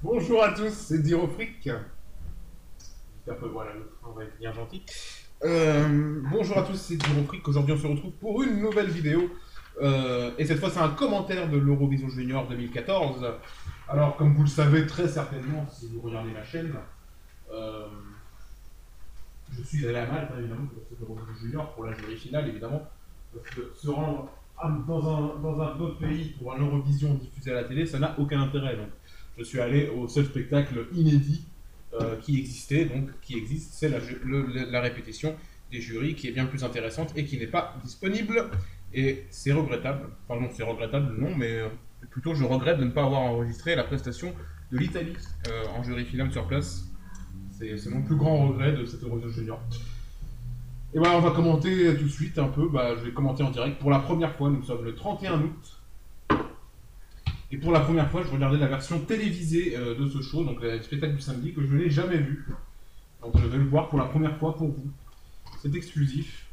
Bonjour à tous, c'est Dirofric. J'espère que voilà, le train va être bien gentil. Bonjour à tous, c'est Dirofric. Aujourd'hui, on se retrouve pour une nouvelle vidéo. Et cette fois, c'est un commentaire de l'Eurovision Junior 2014. Alors, comme vous le savez très certainement, si vous regardez ma chaîne, euh, je suis allé à Malte, évidemment, pour cette Eurovision Junior, pour la jury finale, évidemment. Parce que se rendre dans un autre pays pour un Eurovision diffusé à la télé, ça n'a aucun intérêt. Donc, je suis allé au seul spectacle inédit qui existait, donc qui existe, c'est la répétition des jurys qui est bien plus intéressante et qui n'est pas disponible. Et c'est regrettable. Enfin non, c'est regrettable, non, mais plutôt je regrette de ne pas avoir enregistré la prestation de l'Italie en jury final sur place. C'est mon plus grand regret de cette Eurovision Junior. Et voilà, on va commenter tout de suite un peu. Bah, je vais commenter en direct. Pour la première fois, nous sommes le 31 août. Et pour la première fois, je regardais la version télévisée de ce show, donc le spectacle du samedi, que je n'ai jamais vu. Donc je vais le voir pour la première fois pour vous. C'est exclusif.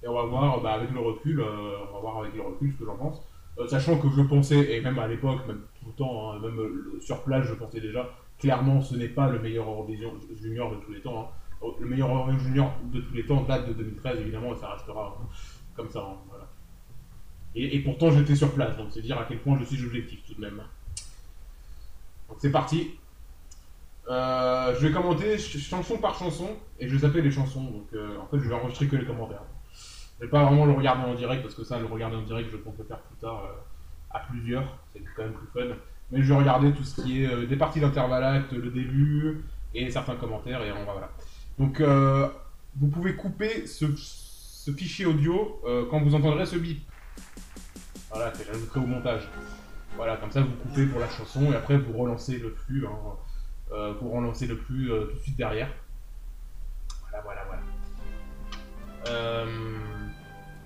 Et on va voir avec le recul, ce que j'en pense. Sachant que je pensais, et même à l'époque, même tout le temps, hein, même sur place, je pensais déjà, clairement ce n'est pas le meilleur Eurovision Junior de tous les temps. Hein. Le meilleur Eurovision Junior de tous les temps date de 2013, évidemment, et ça restera comme ça. Hein, voilà. Et pourtant j'étais sur place, donc c'est dire à quel point je suis objectif tout de même. Donc c'est parti. Je vais commenter chanson par chanson, et je vais zapper les chansons, donc en fait je vais enregistrer que les commentaires. Je vais pas vraiment le regarder en direct, parce que ça, le regarder en direct, je compte le faire plus tard, à plusieurs, c'est quand même plus fun. Mais je vais regarder tout ce qui est des parties d'intervalle acte, le début, et certains commentaires, et on va voilà. Donc vous pouvez couper ce fichier audio quand vous entendrez ce bip. Voilà, que j'ajouterai au montage. Voilà, comme ça vous coupez pour la chanson et après vous relancez le flux, hein, vous relancez le flux tout de suite derrière. Voilà.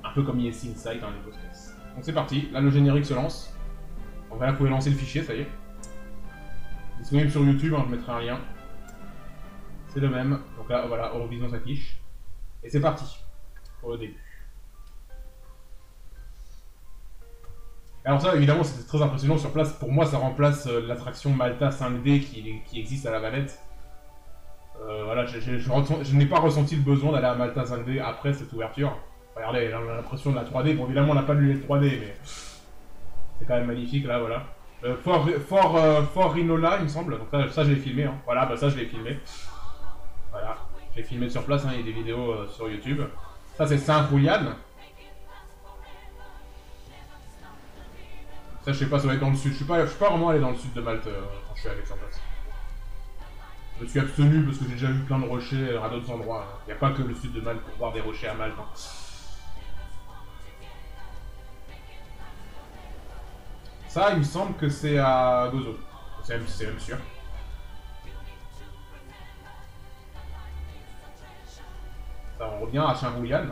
Un peu comme Yes Inside dans les podcasts. Donc c'est parti, là le générique se lance. Donc là vous pouvez lancer le fichier, ça y est. Disponible sur YouTube, hein, je mettrai un lien. C'est le même. Donc là voilà, Eurovision s'affiche. Et c'est parti pour le début. Alors ça, évidemment, c'était très impressionnant sur place. Pour moi, ça remplace l'attraction Malta 5D qui existe à La Valette. Voilà, je n'ai pas ressenti le besoin d'aller à Malta 5D après cette ouverture. Regardez, on a l'impression de la 3D. Bon, évidemment, on n'a pas de lunettes 3D, mais c'est quand même magnifique, là, voilà. Fort Rinola, il me semble. Donc ça je l'ai filmé. Hein. Voilà, bah ça, je l'ai filmé. Voilà, je l'ai filmé sur place. Hein. Il y a des vidéos sur YouTube. Ça, c'est Saint-Julian. Ça, je sais pas, ça va être dans le sud. Je suis pas vraiment allé dans le sud de Malte quand je suis allé sur place. Je me suis abstenu parce que j'ai déjà vu plein de rochers à d'autres endroits. Il n'y a pas que le sud de Malte pour voir des rochers à Malte. Hein. Ça, il me semble que c'est à Gozo. C'est même sûr. Ça, on revient à Saint-Julian.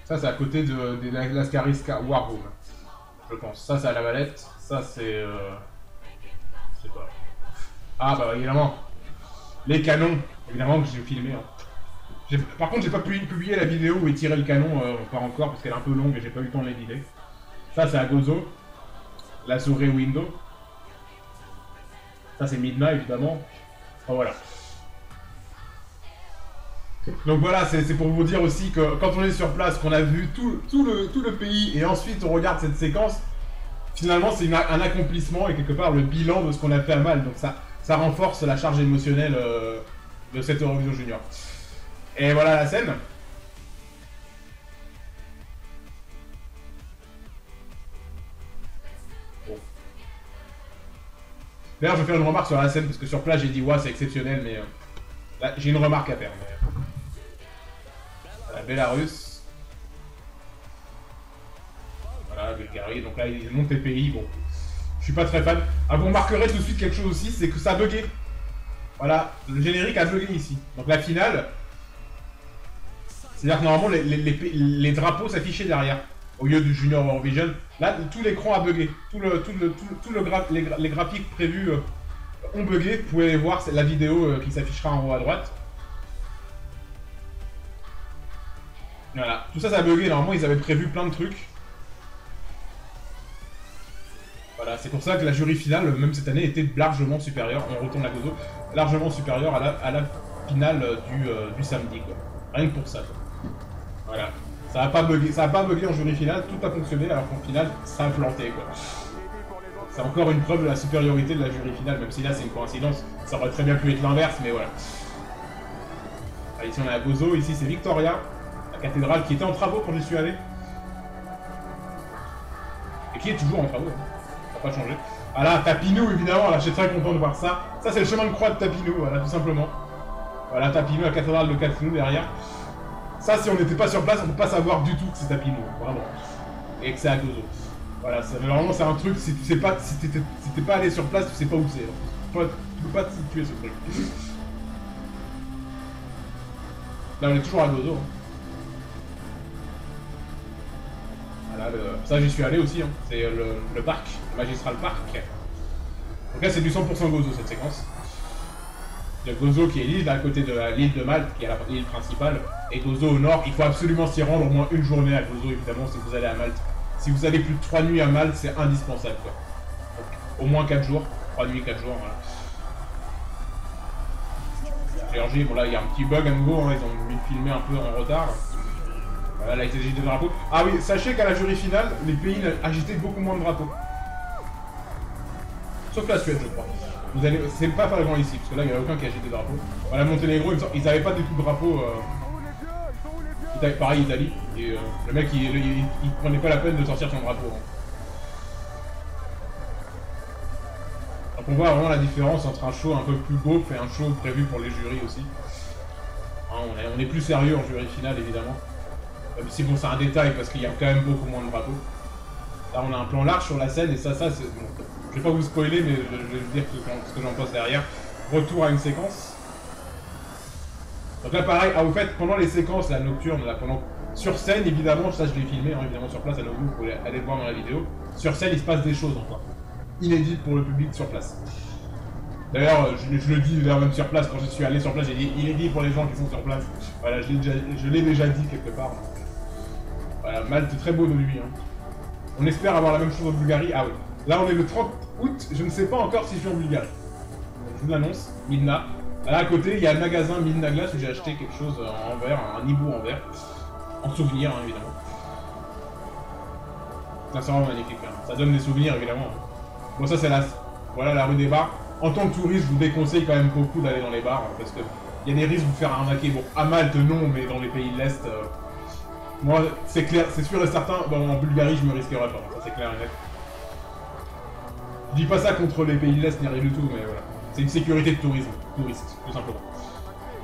Ça, c'est à côté de l'Ascaris War Room, je pense. Ça, c'est à La Valette. Ça, c'est... je sais pas. Ah, bah, évidemment. Les canons. Évidemment que j'ai filmé. Hein. Par contre, j'ai pas pu publier la vidéo où est tiré le canon, pas encore, parce qu'elle est un peu longue et j'ai pas eu le temps de l'éditer. Ça, c'est à Gozo. La souris Window. Ça, c'est Midnight, évidemment. Enfin, voilà. Donc voilà, c'est pour vous dire aussi que quand on est sur place, qu'on a vu tout le pays et ensuite on regarde cette séquence, finalement c'est un accomplissement et quelque part le bilan de ce qu'on a fait à Malte. Donc ça renforce la charge émotionnelle de cette Eurovision Junior. Et voilà la scène. Bon. D'ailleurs, je vais faire une remarque sur la scène parce que sur place j'ai dit ouais c'est exceptionnel, mais là j'ai une remarque à faire. La Bélarus. Voilà, Bulgarie. Donc là, ils montent les pays. Bon, je suis pas très fan. Ah, vous remarquerez tout de suite quelque chose aussi, c'est que ça a bugué. Voilà, le générique a bugué ici. Donc la finale, c'est-à-dire que normalement les drapeaux s'affichaient derrière, au lieu du Junior Eurovision. Là, tout l'écran a bugué. Les graphiques prévus ont bugué. Vous pouvez voir la vidéo qui s'affichera en haut à droite. Voilà, tout ça, ça a bugué. Normalement, ils avaient prévu plein de trucs. Voilà, c'est pour ça que la jury finale, même cette année, était largement supérieure. On retourne à Gozo, largement supérieure à la finale du samedi, quoi. Rien que pour ça, quoi. Voilà. Ça a pas bugué en jury finale, tout a fonctionné, alors qu'en finale, ça a planté, quoi. C'est encore une preuve de la supériorité de la jury finale, même si là, c'est une coïncidence. Ça aurait très bien pu être l'inverse, mais voilà. Ah, ici, on est à Gozo, ici, c'est Victoria, la cathédrale qui était en travaux quand j'y suis allé. Et qui est toujours en travaux, hein. Ça n'a pas changé. Ah là, Tapinou, évidemment, là, je suis très content de voir ça. Ça, c'est le chemin de croix de Tapinou, voilà, tout simplement. Voilà, Tapinou, la cathédrale de Tapinou derrière. Ça, si on n'était pas sur place, on ne peut pas savoir du tout que c'est Tapinou, vraiment. Et que c'est à Gozo. Voilà, normalement, c'est un truc, si tu sais pas, si t'es pas allé sur place, tu sais pas où c'est. Tu peux pas te situer ce truc. Là, on est toujours à Gozo. Hein. Voilà, ça, j'y suis allé aussi. Hein. C'est le parc, le Magistral Park. Donc là, c'est du 100% Gozo, cette séquence. Il y a Gozo qui est l'île, à côté de l'île de Malte, qui est l'île principale. Et Gozo au nord, il faut absolument s'y rendre au moins une journée à Gozo, évidemment, si vous allez à Malte. Si vous allez plus de 3 nuits à Malte, c'est indispensable, quoi. Donc, au moins 4 jours. 3 nuits, 4 jours, voilà. Géorgie, bon là, il y a un petit bug à nouveau, hein, ils ont mis filmé un peu en retard. Voilà, là, ils agitent des drapeaux. Ah oui, sachez qu'à la jury finale, les pays agitaient beaucoup moins de drapeaux. Sauf la Suède, je crois. Vous allez, c'est pas flagrant ici, parce que là, il n'y a aucun qui agite des drapeaux. Voilà, Monténégro, ils n'avaient pas du tout de drapeau. Pareil, Italie. Et le mec, il prenait pas la peine de sortir son drapeau. Hein. Donc on voit vraiment la différence entre un show un peu plus beau et un show prévu pour les jurys aussi. Hein, on est plus sérieux en jury finale, évidemment. Même si bon, c'est un détail, parce qu'il y a quand même beaucoup moins de drapeaux. Là, on a un plan large sur la scène, et ça c'est... Bon, je vais pas vous spoiler, mais je vais vous dire ce que j'en pense derrière. Retour à une séquence. Donc là, pareil, ah, au fait, pendant les séquences, la nocturne, là, sur scène, évidemment, ça je l'ai filmé, hein, évidemment, sur place, à nouveau, vous pouvez aller le voir dans la vidéo. Sur scène, il se passe des choses encore. Inédites pour le public sur place. D'ailleurs, je le dis, même sur place, quand je suis allé sur place, j'ai dit inédit pour les gens qui sont sur place. Voilà, je l'ai déjà dit quelque part. Donc, voilà, Malte, très beau de nuit. Hein. On espère avoir la même chose en Bulgarie. Ah oui. Là, on est le 30 août, je ne sais pas encore si je suis en Bulgarie. Je vous l'annonce, Midna. Là, à côté, il y a le magasin Midna Glass où j'ai acheté quelque chose en verre, un hibou en verre. En souvenir, hein, évidemment. Ça, c'est vraiment magnifique. Hein. Ça donne des souvenirs, évidemment. Bon, ça, c'est voilà, la rue des bars. En tant que touriste, je vous déconseille quand même beaucoup d'aller dans les bars, hein, parce qu'il y a des risques de vous faire arnaquer. Bon, à Malte, non, mais dans les pays de l'Est... moi, c'est clair, c'est sûr et certain, bon, en Bulgarie, je me risquerai pas, ça c'est clair et net. Je dis pas ça contre les pays de l'Est, ni rien du tout, mais voilà. C'est une sécurité de touriste, tout simplement.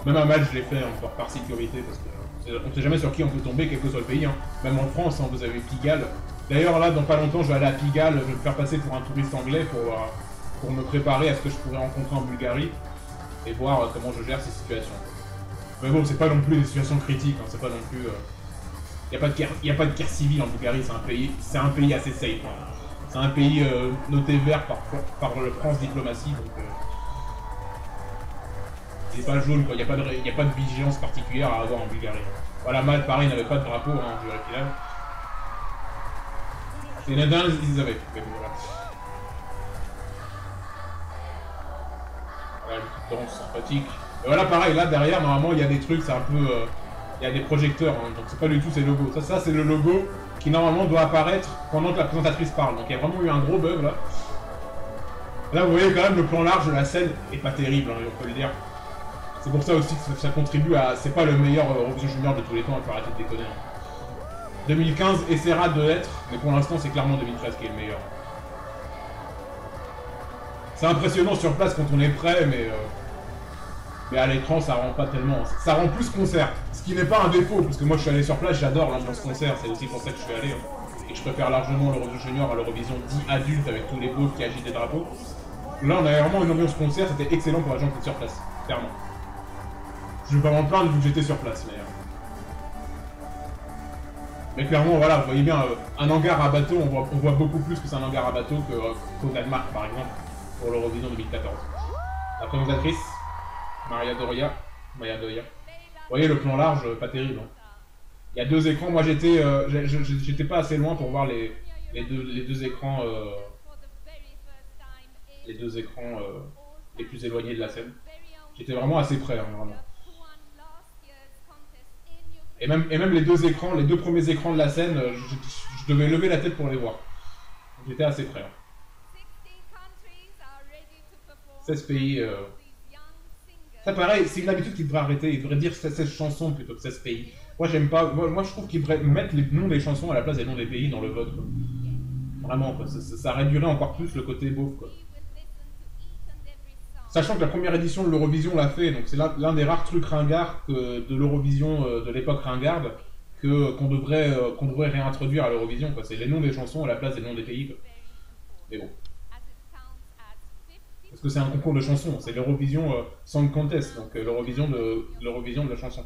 Même à Malte, je l'ai fait encore par sécurité, parce que on sait jamais sur qui on peut tomber, quel que soit le pays. Hein. Même en France, hein, vous avez Pigalle. D'ailleurs, là, dans pas longtemps, je vais aller à Pigalle, je vais me faire passer pour un touriste anglais pour me préparer à ce que je pourrais rencontrer en Bulgarie et voir comment je gère ces situations. Mais bon, c'est pas non plus des situations critiques, hein, c'est pas non plus... Il n'y a pas de guerre civile en Bulgarie, c'est un pays assez safe. Hein. C'est un pays noté vert par le France Diplomatie, donc il n'est pas jaune, quoi. Il n'y a pas de vigilance particulière à avoir en Bulgarie. Voilà, Malte, pareil, n'avait pas de drapeau hein, en jury finale. C'est Nadal, ils avaient. Voilà. Voilà, une petite danse sympathique. Et voilà, pareil, là derrière, normalement, il y a des trucs, c'est un peu... il y a des projecteurs, hein, donc c'est pas du tout ces logos. Ça c'est le logo qui normalement doit apparaître pendant que la présentatrice parle. Donc il y a vraiment eu un gros bug là. Là vous voyez quand même le plan large de la scène est pas terrible, hein, on peut le dire. C'est pour ça aussi que ça contribue à... C'est pas le meilleur Eurovision Junior de tous les temps, il faut arrêter de déconner. Hein. 2015 essaiera de l'être, mais pour l'instant c'est clairement 2013 qui est le meilleur. C'est impressionnant sur place quand on est prêt, mais à l'écran, ça rend pas tellement. Ça rend plus concert. Ce qui n'est pas un défaut, parce que moi je suis allé sur place, j'adore l'ambiance concert, c'est aussi pour ça que je suis allé. Et je préfère largement l'Eurovision Junior à l'Eurovision dit adulte avec tous les beaufs qui agitent des drapeaux. Là, on avait vraiment une ambiance concert, c'était excellent pour les gens qui étaient sur place, clairement. Je vais pas m'en plaindre vu que j'étais sur place, mais clairement, voilà, vous voyez bien, un hangar à bateau, on voit beaucoup plus que c'est un hangar à bateau qu'au Danemark, par exemple, pour l'Eurovision 2014. La présentatrice. Maya Doria. Vous voyez le plan large, pas terrible. Hein. Il y a deux écrans. Moi, j'étais pas assez loin pour voir les deux écrans, les deux écrans les plus éloignés de la scène. J'étais vraiment assez près, hein, vraiment. Et même les deux écrans, les deux premiers écrans de la scène, je devais lever la tête pour les voir. J'étais assez près. Hein. 16 pays. Ça pareil, c'est une habitude qu'il devrait arrêter. Il devrait dire 16 chansons plutôt que 16 pays. Moi j'aime pas. Moi je trouve qu'il devrait mettre les noms des chansons à la place des noms des pays dans le vote. Quoi. Vraiment, quoi. Ça réduirait encore plus le côté beauf. Quoi. Sachant que la première édition de l'Eurovision l'a fait, donc c'est l'un des rares trucs ringards de l'Eurovision de l'époque ringarde qu'on devrait réintroduire à l'Eurovision. C'est les noms des chansons à la place des noms des pays. Quoi. Mais bon. Parce que c'est un concours de chansons, c'est l'Eurovision Song Contest, donc l'Eurovision de la chanson.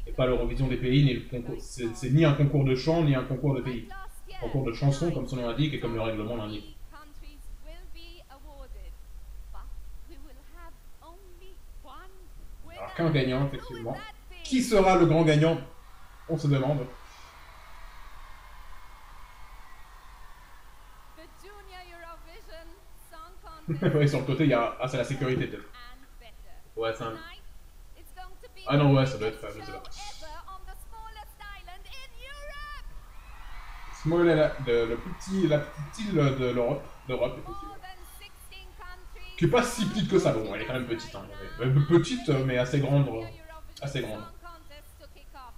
Et pas l'Eurovision des pays, ni le concours. C'est ni un concours de chant, ni un concours de pays. Un concours de chansons, comme son nom l'indique et comme le règlement l'indique. Alors qu'un gagnant, effectivement. Qui sera le grand gagnant? On se demande. Ouais, sur le côté, il y a... Ah, c'est la sécurité, peut-être. Ouais, c'est un... Ah non, ouais, ça doit être... Je sais pas. Small Island, la petite île de l'Europe, effectivement. Qui est pas si petite que ça, bon, elle est quand même petite, hein. Petite, mais assez grande. Assez grande.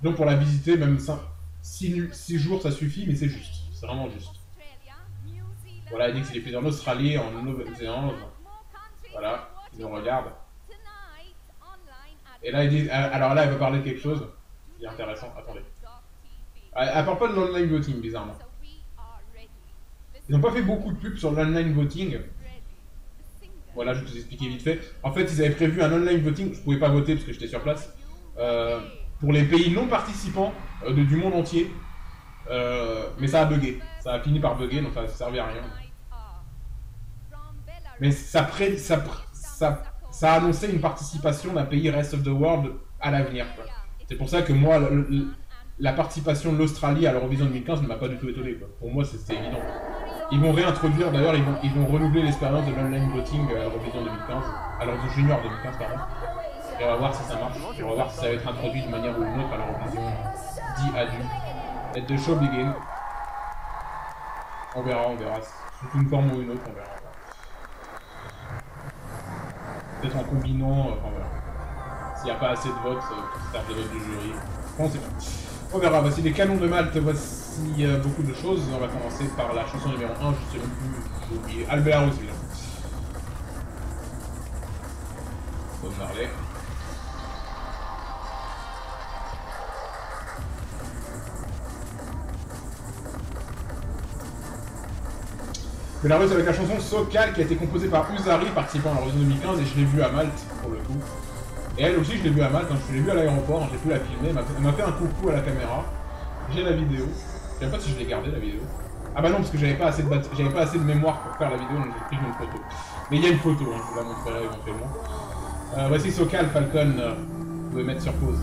Donc pour la visiter, même 6 jours, ça suffit, mais c'est juste. C'est vraiment juste. Voilà, il dit que c'est les plus en Australie, en Nouvelle-Zélande. Voilà, il nous regarde. Et là, il dit... Alors là, elle va parler de quelque chose qui est intéressant. Attendez. Elle parle pas de l'online voting, bizarrement. Ils n'ont pas fait beaucoup de pubs sur l'online voting. Voilà, je vais vous expliquer vite fait. En fait, ils avaient prévu un online voting. Je pouvais pas voter parce que j'étais sur place. Pour les pays non participants du monde entier. Mais ça a bugué. Ça a fini par bugger, donc ça ne servait à rien. Mais ça a annoncé une participation d'un pays rest of the world à l'avenir. C'est pour ça que moi, la participation de l'Australie à l'Eurovision 2015 ne m'a pas du tout étonné. Quoi. Pour moi, c'était évident. Ils vont réintroduire, d'ailleurs, ils vont renouveler l'expérience de l'online voting à l'Eurovision 2015, à l'Eurovision Junior 2015, pardon. Et on va voir si ça marche. Et on va voir si ça va être introduit de manière ou d'une autre à l'Eurovision dit adulte. Let the show begin. On verra. Sous une forme ou une autre, on verra. Peut-être en combinant, enfin voilà. S'il n'y a pas assez de votes, pour faire des votes du jury. On sait pas. On verra. Voici les canons de Malte, voici beaucoup de choses. On va commencer par la chanson numéro 1, je sais même plus, j'ai oublié. Albert aussi. Bob Marley. Belarus avec la chanson Sokal qui a été composée par Usari, participant à l'Eurovision 2015, et je l'ai vue à Malte pour le coup. Et elle aussi, je l'ai vue à Malte, hein, je l'ai vue à l'aéroport, j'ai pu la filmer, elle m'a fait un coucou à la caméra. J'ai la vidéo. Je sais pas si je l'ai gardée la vidéo. Ah bah non, parce que j'avais pas assez de mémoire pour faire la vidéo, donc j'ai pris une photo. Mais il y a une photo, hein, je vous la montrerai éventuellement. Voici Sokal, Falcon, vous pouvez mettre sur pause.